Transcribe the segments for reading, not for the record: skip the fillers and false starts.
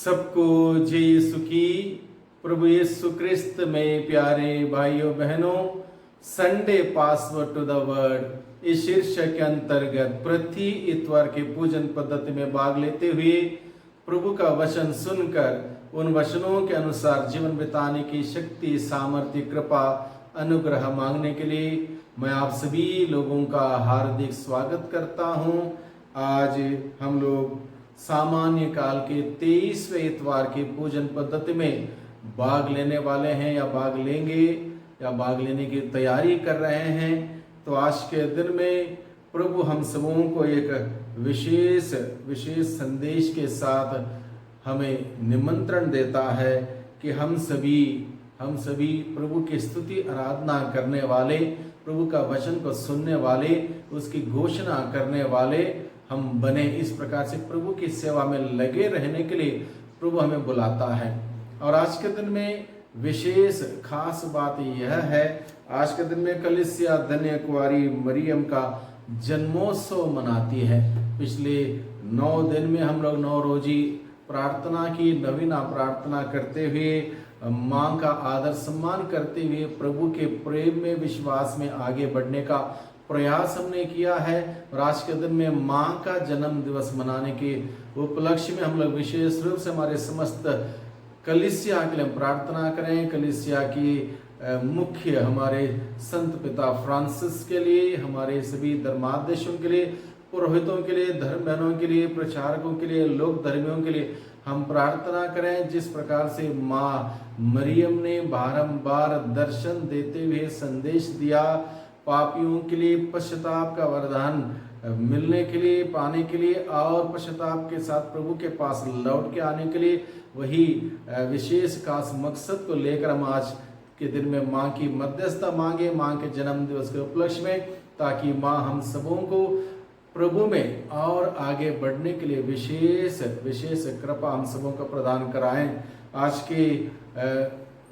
सबको जय यीशु की। प्रभु यीशु क्रिस्त में प्यारे भाइयों बहनों, Sunday password to the word इस शीर्षक के अंतर्गत प्रति इतवार के पूजन पद्धति में भाग लेते हुए प्रभु का वचन सुनकर उन वचनों के अनुसार जीवन बिताने की शक्ति, सामर्थ्य, कृपा, अनुग्रह मांगने के लिए मैं आप सभी लोगों का हार्दिक स्वागत करता हूं। आज हम लोग सामान्य काल के 23वें इतवार की पूजन पद्धति में भाग लेने वाले हैं या भाग लेंगे या भाग लेने की तैयारी कर रहे हैं। तो आज के दिन में प्रभु हम सबों को एक विशेष संदेश के साथ हमें निमंत्रण देता है कि हम सभी प्रभु की स्तुति आराधना करने वाले, प्रभु का वचन को सुनने वाले, उसकी घोषणा करने वाले हम बने। इस प्रकार से प्रभु की सेवा में लगे रहने के लिए प्रभु हमें बुलाता है। और आज के दिन में विशेष खास बात यह है, आज के दिन में कलीसिया धन्य कुंवारी मरियम का जन्मोत्सव मनाती है। पिछले 9 दिन में हम लोग 9 रोजी प्रार्थना की, नवीना प्रार्थना करते हुए, माँ का आदर सम्मान करते हुए प्रभु के प्रेम में, विश्वास में आगे बढ़ने का प्रयास हमने किया है। और आज के दिन में माँ का जन्म दिवस मनाने के उपलक्ष्य में हम लोग विशेष रूप से हमारे समस्त कलीसिया के लिए हम प्रार्थना करें। कलीसिया की मुख्य हमारे संत पिता फ्रांसिस के लिए, हमारे सभी धर्माध्यक्षों के लिए, पुरोहितों के लिए, धर्म बहनों के लिए, प्रचारकों के लिए, लोक धर्मियों के लिए हम प्रार्थना करें। जिस प्रकार से माँ मरियम ने बारंबार दर्शन देते हुए संदेश दिया, पापियों के लिए पश्चाताप का वरदान मिलने के लिए, पाने के लिए और पश्चाताप के साथ प्रभु के पास लौट के आने के लिए, वही विशेष खास मकसद को लेकर हम आज के दिन में माँ की मध्यस्थता मांगे, माँ के जन्म दिवस के उपलक्ष्य में, ताकि माँ हम सबों को प्रभु में और आगे बढ़ने के लिए विशेष कृपा हम सबों को प्रदान कराएं। आज के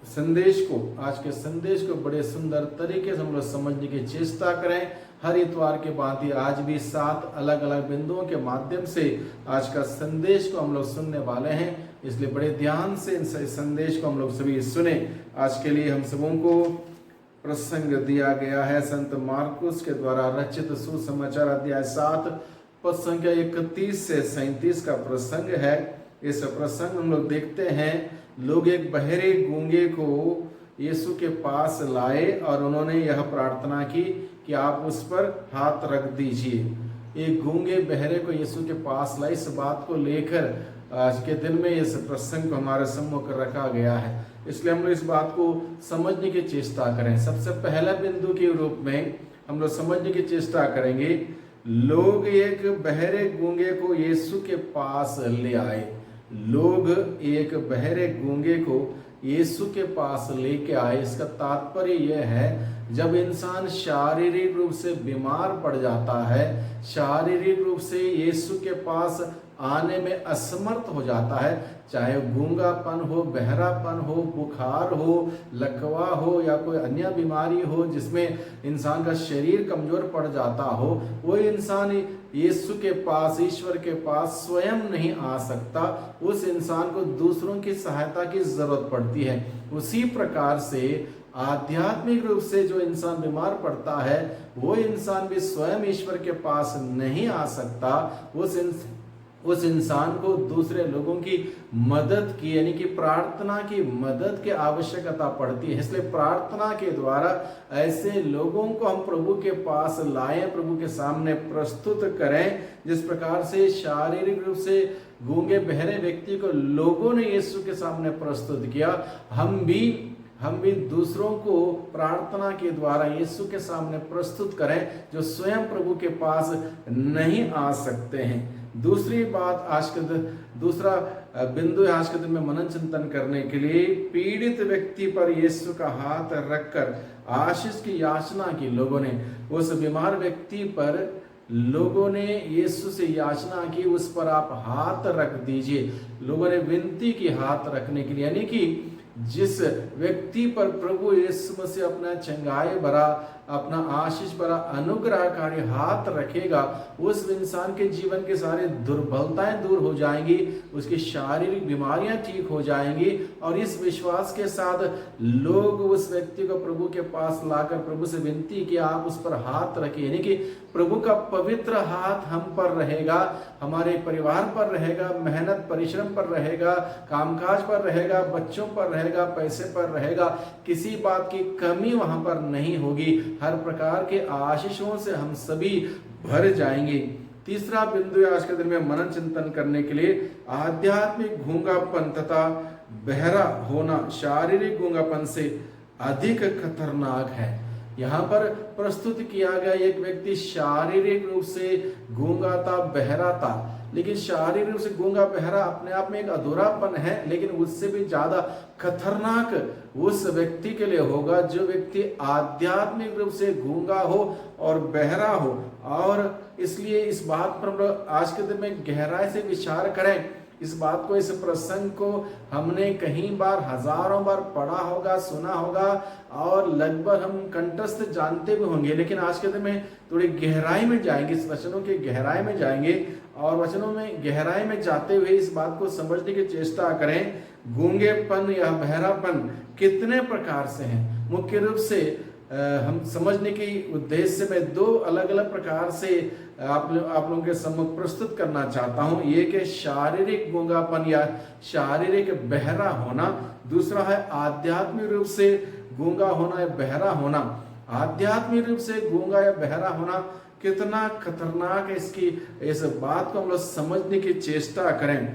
संदेश को बड़े सुंदर तरीके से हम लोग समझने की चेष्टा करें। हर इतवार के भांति आज भी 7 अलग अलग बिंदुओं के माध्यम से आज का संदेश को हम लोग सुनने वाले हैं, इसलिए बड़े ध्यान से इस संदेश को हम लोग सभी सुने। आज के लिए हम सबों को प्रसंग दिया गया है संत मार्कुस के द्वारा रचित सुसमाचार अध्याय 7 पद संख्या 31 से 37 का प्रसंग है। इस प्रसंग हम लोग देखते हैं, लोग एक बहरे गूंगे को यीशु के पास लाए और उन्होंने यह प्रार्थना की कि आप उस पर हाथ रख दीजिए। एक गूंगे बहरे को यीशु के पास लाए। इस बात को लेकर आज के दिन में इस प्रसंग को हमारे सम्मुख रखा गया है, इसलिए हम लोग इस बात को समझने की चेष्टा करें। सबसे पहला बिंदु के रूप में हम लोग समझने की चेष्टा करेंगे, लोग एक बहरे गूंगे को यीशु के पास ले आए। लोग एक बहरे गूंगे को यीशु के पास लेके आए। इसका तात्पर्य यह है, जब इंसान शारीरिक रूप से बीमार पड़ जाता है, शारीरिक रूप से यीशु के पास आने में असमर्थ हो जाता है, चाहे गूंगापन हो, बहरापन हो, बुखार हो, लकवा हो या कोई अन्य बीमारी हो जिसमें इंसान का शरीर कमजोर पड़ जाता हो, वो इंसान यीशु के पास, ईश्वर के पास स्वयं नहीं आ सकता। उस इंसान को दूसरों की सहायता की जरूरत पड़ती है। उसी प्रकार से आध्यात्मिक रूप से जो इंसान बीमार पड़ता है, वो इंसान भी स्वयं ईश्वर के पास नहीं आ सकता। उस इंसान को दूसरे लोगों की मदद की, यानी कि प्रार्थना की मदद की आवश्यकता पड़ती है। इसलिए प्रार्थना के द्वारा ऐसे लोगों को हम प्रभु के पास लाएं, प्रभु के सामने प्रस्तुत करें। जिस प्रकार से शारीरिक रूप से गूंगे बहरे व्यक्ति को लोगों ने यीशु के सामने प्रस्तुत किया, हम भी दूसरों को प्रार्थना के द्वारा यीशु के सामने प्रस्तुत करें, जो स्वयं प्रभु के पास नहीं आ सकते हैं। दूसरी बात, दूसरा बिंदु है आज के दिन में मनन चिंतन करने के लिए, पीड़ित व्यक्ति पर यीशु का हाथ रखकर आशीष की याचना की। लोगों ने उस बीमार व्यक्ति पर लोगों ने यीशु से याचना की, उस पर आप हाथ रख दीजिए। लोगों ने विनती की हाथ रखने के लिए, यानी कि जिस व्यक्ति पर प्रभु यीशु मसीह अपना चंगाई भरा अपना आशीष भरा अनुग्रहकारी हाथ रखेगा, उस इंसान के जीवन के सारे दुर्बलताएं दूर हो जाएंगी, उसकी शारीरिक बीमारियां ठीक हो जाएंगी। और इस विश्वास के साथ लोग उस व्यक्ति को प्रभु के पास लाकर प्रभु से विनती कि आप उस पर हाथ रखिए, यानी कि प्रभु का पवित्र हाथ हम पर रहेगा, हमारे परिवार पर रहेगा, मेहनत परिश्रम पर रहेगा, कामकाज पर रहेगा, बच्चों पर रहेगा, पैसे पर रहेगा, किसी बात की कमी वहां पर नहीं होगी। हर प्रकार के आशीषों से हम सभी भर जाएंगे। तीसरा बिंदु आज के दिन में मनन चिंतन करने के लिए आध्यात्मिक गूंगापन तथा बहरा होना शारीरिक गूंगापन से अधिक खतरनाक है। यहाँ पर प्रस्तुत किया गया एक व्यक्ति शारीरिक रूप से गूंगा था, बहरा था, लेकिन शारीरिक रूप से गूंगा बहरा अपने आप में एक अधूरापन है, लेकिन उससे भी ज्यादा खतरनाक उस व्यक्ति के लिए होगा जो व्यक्ति आध्यात्मिक रूप से गूंगा हो और बहरा हो। और इसलिए इस बात पर हम लोग आज के दिन में गहराई से विचार करें। इस बात को, इस प्रसंग को हमने कहीं बार, हजारों बार पढ़ा होगा, सुना होगा और लगभग हम कंठस्थ जानते भी होंगे, लेकिन आज के दिन में थोड़ी गहराई में जाएंगे, इस वचनों की गहराई में जाएंगे और वचनों में गहराई में जाते हुए इस बात को समझने की चेष्टा करें। गूंगेपन या बहरापन कितने प्रकार से हैं, मुख्य रूप से हम समझने की उद्देश्य में दो अलग अलग प्रकार से आप लोगों के सम्मुख प्रस्तुत करना चाहता हूं। एक है शारीरिक गूंगापन या शारीरिक बहरा होना, दूसरा है आध्यात्मिक रूप से गूंगा होना या बहरा होना। आध्यात्मिक रूप से गूंगा या बहरा होना कितना खतरनाक है, इसकी इस बात को हम लोग समझने की चेष्टा करें।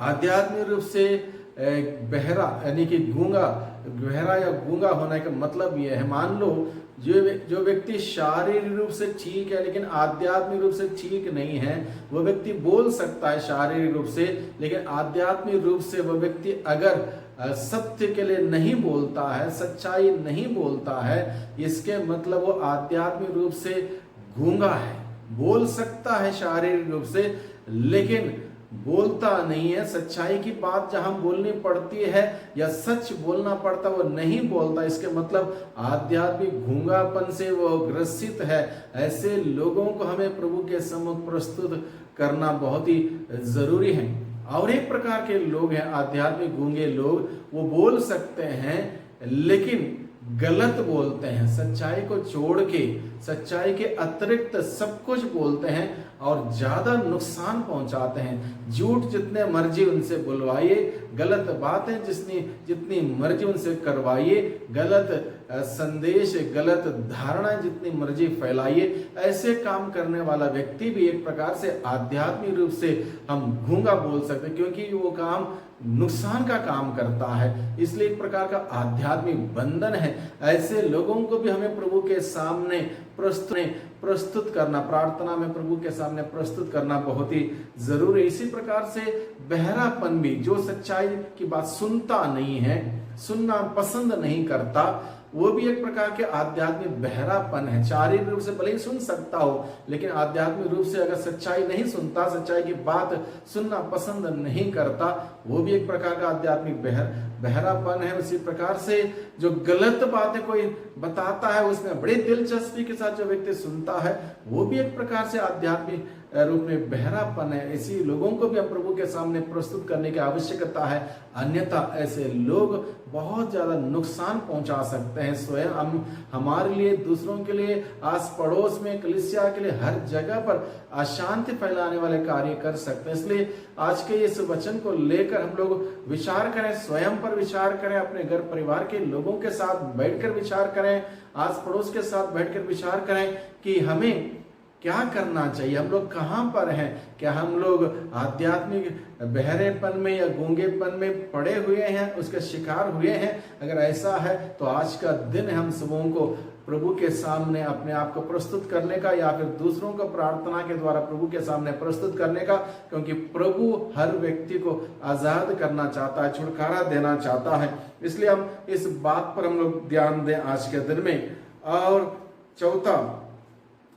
आध्यात्मिक रूप से बहरा यानी कि गूंगा, बहरा या गूंगा होने का मतलब यह है, मान लो जो व्यक्ति शारीरिक रूप से ठीक है लेकिन आध्यात्मिक रूप से ठीक नहीं है, वह व्यक्ति बोल सकता है शारीरिक रूप से, लेकिन आध्यात्मिक रूप से वह व्यक्ति अगर सत्य के लिए नहीं बोलता है, सच्चाई नहीं बोलता है, इसके मतलब वो आध्यात्मिक रूप से गूंगा है। बोल सकता है शारीरिक रूप से लेकिन बोलता नहीं है, सच्चाई की बात जहां बोलनी पड़ती है या सच बोलना पड़ता वो नहीं बोलता, इसके मतलब आध्यात्मिक गूंगापन से वो ग्रसित है। ऐसे लोगों को हमें प्रभु के सम्मुख प्रस्तुत करना बहुत ही जरूरी है। और एक प्रकार के लोग हैं आध्यात्मिक गूंगे लोग, वो बोल सकते हैं लेकिन गलत बोलते हैं, सच्चाई को छोड़ के, सच्चाई के अतिरिक्त सब कुछ बोलते हैं और ज्यादा नुकसान पहुंचाते हैं। झूठ जितने मर्जी उनसे बुलवाइए, गलत बातें जितनी मर्जी उनसे करवाइए, गलत संदेश, गलत धारणा जितनी मर्जी फैलाइए, ऐसे काम करने वाला व्यक्ति भी एक प्रकार से आध्यात्मिक रूप से हम गूंगा बोल सकते हैं, क्योंकि वो काम नुकसान का काम करता है, इसलिए एक प्रकार का आध्यात्मिक बंधन है। ऐसे लोगों को भी हमें प्रभु के सामने प्रस्तुत करना, प्रार्थना में प्रभु के सामने प्रस्तुत करना बहुत ही जरूरी है। इसी प्रकार से बहरापन भी, जो सच्चाई की बात सुनता नहीं है, सुनना पसंद नहीं करता, वो भी एक प्रकार के आध्यात्मिक बहरापन है। शारीरिक रूप से भले ही सुन सकता हो लेकिन आध्यात्मिक रूप से अगर सच्चाई नहीं सुनता, सच्चाई की बात सुनना पसंद नहीं करता, वो भी एक प्रकार का आध्यात्मिक बहरापन है। उसी प्रकार से जो गलत बातें कोई बताता है उसमें बड़ी दिलचस्पी के साथ जो व्यक्ति सुनता है, वो भी एक प्रकार से आध्यात्मिक रूप में बहरापन है। ऐसी लोगों को भी हम प्रभु के सामने प्रस्तुत करने की आवश्यकता है, अन्यथा ऐसे लोग बहुत ज्यादा नुकसान पहुंचा सकते हैं स्वयं हम, हमारे लिए, दूसरों के लिए, आस पड़ोस में, कलीसिया के लिए, हर जगह पर अशांति फैलाने वाले कार्य कर सकते हैं। इसलिए आज के इस वचन को लेकर हम लोग विचार करें, स्वयं पर विचार करें, अपने घर परिवार के लोगों के साथ बैठकर विचार करें, आस पड़ोस के साथ बैठकर विचार करें कि हमें क्या करना चाहिए, हम लोग कहाँ पर हैं, क्या हम लोग आध्यात्मिक बहरेपन में या गूंगेपन में पड़े हुए हैं, उसके शिकार हुए हैं। अगर ऐसा है तो आज का दिन हम सबों को प्रभु के सामने अपने आप को प्रस्तुत करने का या फिर दूसरों को प्रार्थना के द्वारा प्रभु के सामने प्रस्तुत करने का, क्योंकि प्रभु हर व्यक्ति को आजाद करना चाहता है, छुटकारा देना चाहता है। इसलिए हम इस बात पर हम लोग ध्यान दें आज के दिन में। और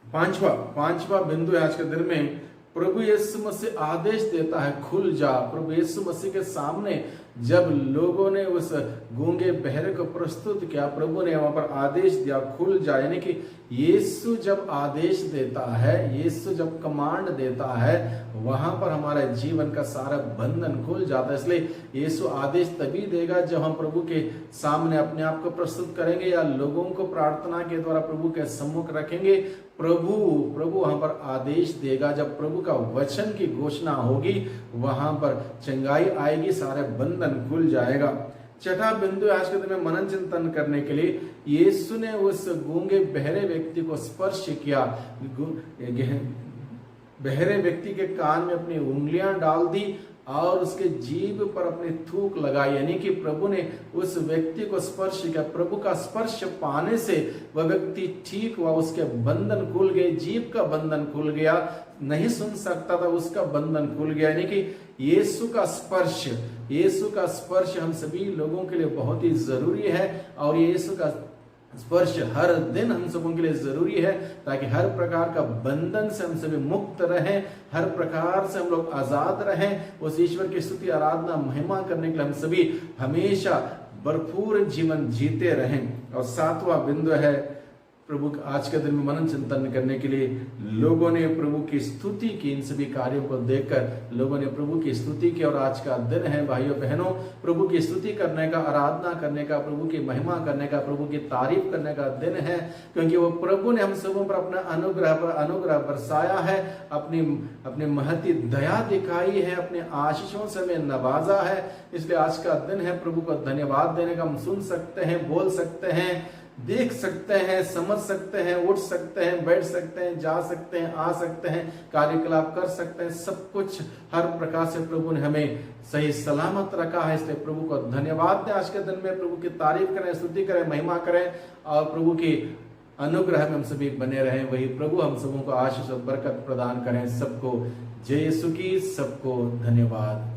पांचवा बिंदु है आज के दिन में प्रभु यीशु मसीह आदेश देता है, खुल जा। प्रभु यीशु मसीह के सामने जब लोगों ने उस गूंगे बहरे को प्रस्तुत किया, प्रभु ने वहां पर आदेश दिया, खुल जा। यानी कि यीशु जब आदेश देता है, यीशु जब कमांड देता है, वहां पर हमारे जीवन का सारा बंधन खुल जाता है। इसलिए यीशु आदेश तभी देगा जब हम प्रभु के सामने अपने आप को प्रस्तुत करेंगे या लोगों को प्रार्थना के द्वारा प्रभु के सम्मुख रखेंगे। प्रभु वहां पर आदेश देगा। जब प्रभु का वचन की घोषणा होगी, वहां पर चंगाई आएगी, सारे बंधन खुल जाएगा। छठा बिंदु आज के दिन में मनन चिंतन करने के लिए, यीशु ने उस गूंगे बहरे व्यक्ति को स्पर्श किया। बहरे व्यक्ति के कान में अपनी उंगलियां डाल दी और उसके जीभ पर अपनी थूक लगाई। यानी कि प्रभु ने उस व्यक्ति को स्पर्श किया। प्रभु का स्पर्श पाने से वह व्यक्ति ठीक हुआ, उसके बंधन खुल गए, जीभ का बंधन खुल गया, नहीं सुन सकता था उसका बंधन खुल गया। यानी कि यीशु का स्पर्श हम सभी लोगों के लिए बहुत ही जरूरी है और यीशु का स्पर्श हर दिन हम सबों के लिए जरूरी है, ताकि हर प्रकार का बंधन से हम सभी मुक्त रहें, हर प्रकार से हम लोग आजाद रहें। उस ईश्वर की स्तुति आराधना महिमा करने के लिए हम सभी हमेशा भरपूर जीवन जीते रहें। और सातवां बिंदु है, प्रभु आज के दिन में मनन चिंतन करने के लिए लोगों ने प्रभु की स्तुति की। इन सभी कार्यों को देखकर लोगों ने प्रभु की स्तुति की। और आज का दिन है भाइयों बहनों, प्रभु की स्तुति करने का, आराधना करने का, प्रभु की महिमा करने का, प्रभु की तारीफ करने का दिन है, क्योंकि वो प्रभु ने हम सबों पर अपना अनुग्रह बरसाया है, अपनी महती दया दिखाई है, अपने आशीषों से हमें नवाजा है। इसलिए आज का दिन है प्रभु को धन्यवाद देने का। हम सुन सकते हैं, बोल सकते हैं, देख सकते हैं, समझ सकते हैं, उठ सकते हैं, बैठ सकते हैं, जा सकते हैं, आ सकते हैं, कार्यकलाप कर सकते हैं, सब कुछ हर प्रकार से प्रभु ने हमें सही सलामत रखा है। इसलिए प्रभु को धन्यवाद दें। आज के दिन में प्रभु की तारीफ करें, स्तुति करें, महिमा करें और प्रभु की अनुग्रह में हम सभी बने रहें। वही प्रभु हम सबों को आशीष और बरकत प्रदान करें। सबको जय यीशु की, सबको धन्यवाद।